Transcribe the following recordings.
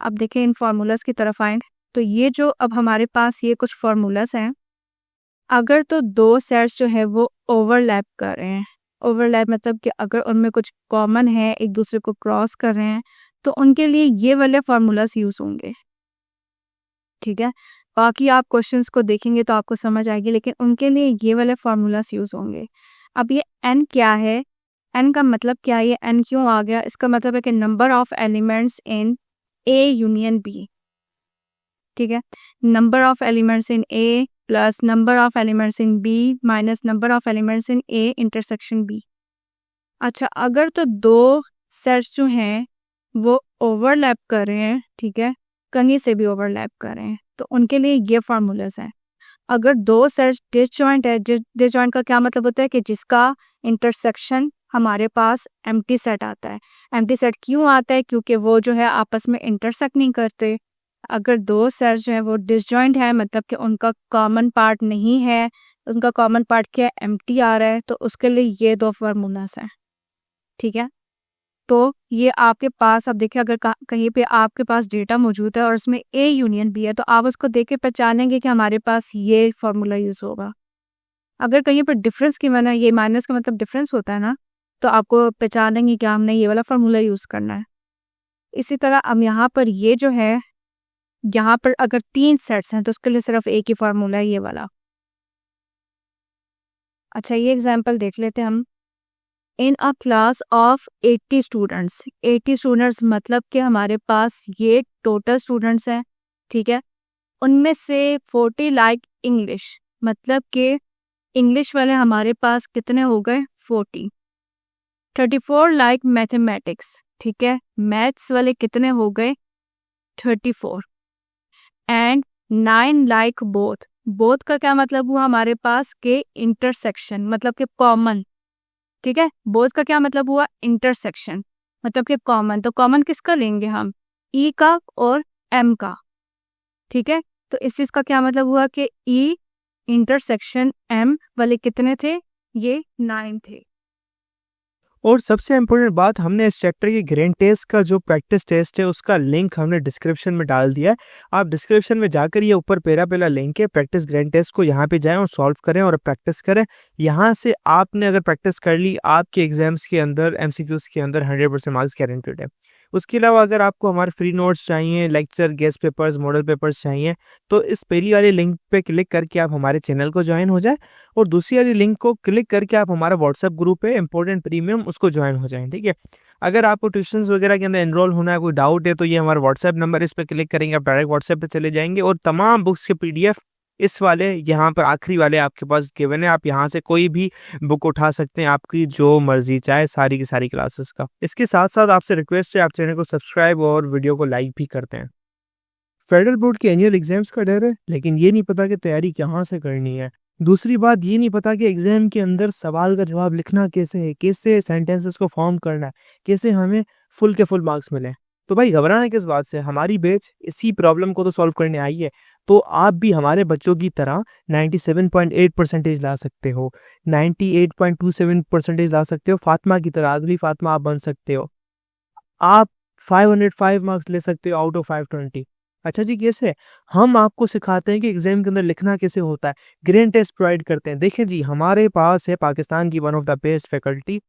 अब देखें इन फार्मूलाज की तरफ आए तो ये जो अब हमारे पास ये कुछ फार्मूलाज हैं, अगर तो दो सेट्स जो है वो ओवरलैप कर रहे हैं, ओवरलैप मतलब कि अगर उनमें कुछ कॉमन है, एक दूसरे को क्रॉस कर रहे हैं, तो उनके लिए ये वाले फार्मूलाज यूज होंगे। ठीक है, बाकी आप क्वेश्चंस को देखेंगे तो आपको समझ आएगी, लेकिन उनके लिए ये वाले फार्मूलाज यूज होंगे। अब ये n क्या है, n का मतलब क्या है, ये n क्यों आ गया, इसका मतलब है कि number of elements in A union B। ठीक है, number of elements in A plus number of elements in B minus number of elements in A intersection B। अच्छा, अगर तो दो सेट्स जो हैं वो ओवरलैप कर रहे हैं, ठीक है, कहीं से भी ओवरलैप कर रहे हैं, तो उनके लिए ये फार्मूलाज हैं। अगर दो सेट्स डिसजॉइंट है, डिसजॉइंट का क्या मतलब होता है कि जिसका इंटरसेक्शन हमारे पास एम्प्टी सेट आता है। एम्प्टी सेट क्यों आता है, क्योंकि वो जो है आपस में इंटरसेक्ट नहीं करते। अगर दो सेट्स जो है वो डिसजॉइंट है, मतलब कि उनका कॉमन पार्ट नहीं है, उनका कॉमन पार्ट क्या है, एम्प्टी आ रहा है, तो उसके लिए ये दो फार्मूलाज हैं। ठीक है, तो ये आपके पास, अब देखिए अगर कहीं पे आपके पास डेटा मौजूद है और उसमें A यूनियन B है, तो आप उसको देख के पहचानेंगे कि हमारे पास ये फार्मूला यूज होगा। अगर कहीं पर डिफरेंस की मैंने ये माइनस का मतलब डिफरेंस होता है ना, तो आपको पहचानेंगे कि हमने ये वाला फार्मूला यूज करना है। इसी तरह अब यहाँ पर ये जो है, यहाँ पर अगर तीन सेट्स हैं तो उसके लिए सिर्फ एक ही फार्मूला है, ये वाला। अच्छा, ये एग्जाम्पल देख लेते हैं हम। In a class of 80 students, 80 students मतलब कि हमारे पास ये टोटल स्टूडेंट्स हैं। ठीक है, उनमें से 40 लाइक इंग्लिश, मतलब कि इंग्लिश वाले हमारे पास कितने हो गए, 40। 34 लाइक मैथमेटिक्स, ठीक है, मैथ्स वाले कितने हो गए, 34। एंड 9 लाइक बोथ, बोथ का क्या मतलब हुआ हमारे पास के इंटरसेक्शन, मतलब कि कॉमन। ठीक है, बोथ का क्या मतलब हुआ, इंटरसेक्शन, मतलब कि कॉमन। तो कॉमन किसका लेंगे हम, ई का और एम का। ठीक है, तो इस चीज का क्या मतलब हुआ कि ई इंटरसेक्शन एम वाले कितने थे, ये 9 थे। और सबसे इम्पोर्टेंट बात, हमने इस चैप्टर के ग्रेड टेस्ट का जो प्रैक्टिस टेस्ट है उसका लिंक हमने डिस्क्रिप्शन में डाल दिया है। आप डिस्क्रिप्शन में जाकर ये ऊपर पहला लिंक है प्रैक्टिस ग्रेड टेस्ट को, यहाँ पे जाएं और सॉल्व करें और प्रैक्टिस करें। यहाँ से आपने अगर प्रैक्टिस कर ली, आपके एग्जाम्स के अंदर एमसीक्यूज के अंदर 100% मार्क्स गारंटेड है। उसके अलावा अगर आपको हमारे फ्री नोट्स चाहिए, lecture, guest papers, model papers चाहिए, तो इस पहली वाली लिंक पे क्लिक करके आप हमारे चैनल को ज्वाइन हो जाए, और दूसरी वाली लिंक को क्लिक करके आप हमारा व्हाट्सएप ग्रुप है इंपॉर्टेंट प्रीमियम, उसको ज्वाइन हो जाएं। ठीक है, अगर आपको ट्यूशंस वगैरह के अंदर एनरोल होना है, कोई डाउट है, तो ये हमारा व्हाट्सएप नंबर, इस पर क्लिक करेंगे आप डायरेक्ट व्हाट्सएप पे चले जाएंगे, और तमाम बुक्स के पीडीएफ इस वाले यहाँ पर आखिरी वाले आपके पास गिवन है। आप यहाँ से कोई भी बुक उठा सकते हैं, आपकी जो मर्जी चाहे, सारी की सारी क्लासेस का। इसके साथ साथ आपसे रिक्वेस्ट है, आप चैनल को सब्सक्राइब और वीडियो को लाइक भी करते हैं। फेडरल बोर्ड के एनुअल एग्जाम्स का डर है, लेकिन ये नहीं पता कि तैयारी कहाँ से करनी है। दूसरी बात, ये नहीं पता कि एग्जाम के अंदर सवाल का जवाब लिखना कैसे है, कैसे सेंटेंसेस को फॉर्म करना है, कैसे हमें फुल के फुल मार्क्स मिले। तो भाई घबराना किस बात से, हमारी बैच इसी प्रॉब्लम को तो सॉल्व करने आई है। तो आप भी हमारे बच्चों की तरह 97.8% ला सकते हो, 98.27% ला सकते हो, फातिमा की तरह, अगली फातिमा आप बन सकते हो। आप 505 मार्क्स ले सकते हो आउट ऑफ 520। अच्छा जी, कैसे? हम आपको सिखाते हैं कि एग्जाम के अंदर लिखना कैसे होता है, ग्रेड टेस्ट प्रोवाइड करते हैं। देखिए जी, हमारे पास है पाकिस्तान की one of the best faculty.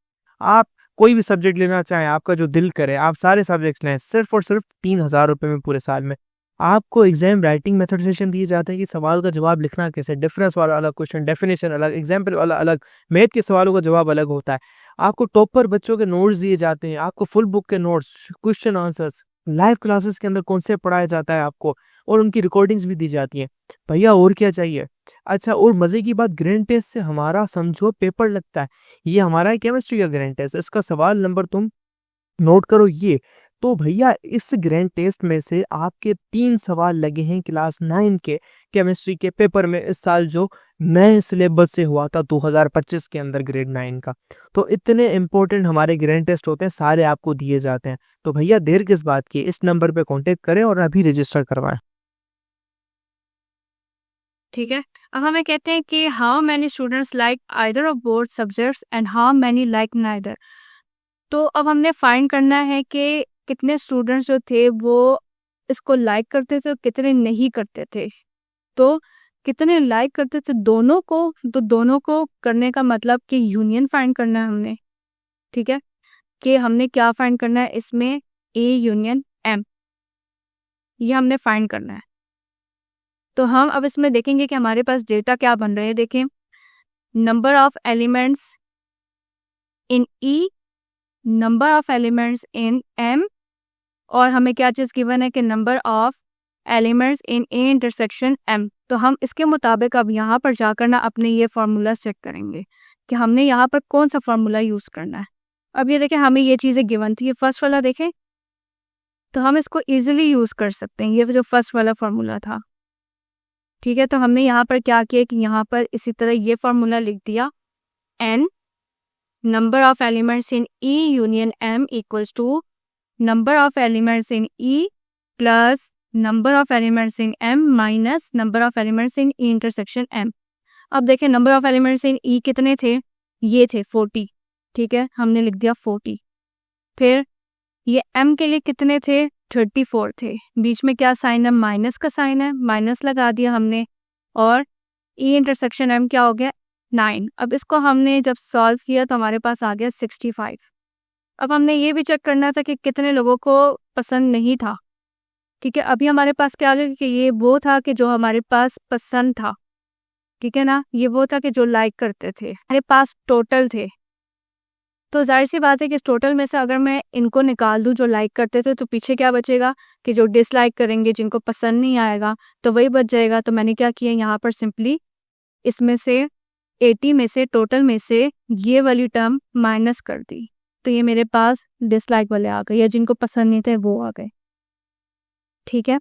आप कोई भी सब्जेक्ट लेना चाहें, आपका जो दिल करे, आप सारे सब्जेक्ट्स लें, सिर्फ और सिर्फ 3,000 रुपये में पूरे साल में। आपको एग्जाम राइटिंग मेथड सेशन दिए जाते हैं कि सवाल का जवाब लिखना कैसे, डिफरेंस वाला अलग क्वेश्चन, डेफिनेशन अलग, एग्जाम्पल वाला अलग, मैथ के सवालों का जवाब अलग होता है। आपको टॉपर बच्चों के नोट्स दिए जाते हैं, आपको फुल बुक के notes, question answers, live classes के अंदर कॉन्सेप्ट पढ़ाया जाता है आपको, और उनकी रिकॉर्डिंग्स भी दी जाती हैं। भैया और क्या चाहिए। अच्छा, और मजे की बात, ग्रेड टेस्ट से हमारा समझो पेपर लगता है। ये हमारा है केमिस्ट्री का ग्रेड टेस्ट, इसका सवाल नंबर तुम नोट करो ये। तो भैया इस ग्रैंड टेस्ट में से आपके 3 सवाल लगे हैं क्लास 9 के केमिस्ट्री के पेपर में, इस साल जो नए सिलेबस से हुआ था 2025 के अंदर ग्रेड 9 का। तो इतने इंपॉर्टेंट हमारे ग्रैंड टेस्ट होते हैं, सारे आपको दिए जाते हैं। तो भैया देर किस बात की, इस नंबर पे कांटेक्ट करें और अभी रजिस्टर करवाएं। ठीक है, अब हमें कहते हैं कि how many students like either of both subjects and how many like neither. तो अब हमने फाइंड करना है कि कितने स्टूडेंट्स जो थे वो इसको लाइक करते थे और कितने नहीं करते थे। तो कितने लाइक करते थे दोनों को, तो दोनों को करने का मतलब कि यूनियन फाइंड करना है हमने, ठीक है, कि हमने क्या फाइंड करना है इसमें, ए यूनियन एम, ये हमने फाइंड करना है। तो हम अब इसमें देखेंगे कि हमारे पास डेटा क्या बन रहे हैं। देखें, number of elements in E, number of elements in M, और हमें क्या चीज़ गिवन है कि number of elements in A intersection M. तो हम इसके मुताबिक अब यहाँ पर जाकर ना अपने ये फार्मूला चेक करेंगे कि हमने यहाँ पर कौन सा फार्मूला यूज़ करना है। अब ये देखें, हमें ये चीज़ें गिवन थी, ये फर्स्ट वाला देखें, तो हम इसको इजीली यूज़ कर सकते हैं, ये जो फर्स्ट वाला फार्मूला था, ठीक है। तो हमने यहाँ पर क्या किया कि यहाँ पर इसी तरह ये फार्मूला लिख दिया, n number of elements in E union M equals to number of elements in E plus number of elements in M minus number of elements in E intersection M. अब देखें, number of elements in E कितने थे, ये थे 40, ठीक है, हमने लिख दिया 40। फिर ये एम के लिए कितने थे, 34 थे, बीच में क्या साइन है, माइनस का साइन है, माइनस लगा दिया हमने, और ई इंटरसेक्शन एम क्या हो गया, 9। अब इसको हमने जब सॉल्व किया तो हमारे पास आ गया 65। अब हमने ये भी चेक करना था कि कितने लोगों को पसंद नहीं था, ठीक है। अभी हमारे पास क्या आ गया कि ये वो था कि जो हमारे पास पसंद था, ठीक है ना, ये वो था कि जो लाइक करते थे, हमारे पास टोटल थे। तो जाहिर सी बात है कि इस टोटल में से अगर मैं इनको निकाल दूं जो लाइक करते थे, तो पीछे क्या बचेगा कि जो डिसलाइक करेंगे, जिनको पसंद नहीं आएगा, तो वही बच जाएगा। तो मैंने क्या किया, यहाँ पर सिंपली इसमें से 80 में से, टोटल में से ये वाली टर्म माइनस कर दी, तो ये मेरे पास डिसलाइक वाले आ गए, या जिनको पसंद नहीं थे वो आ गए, ठीक है।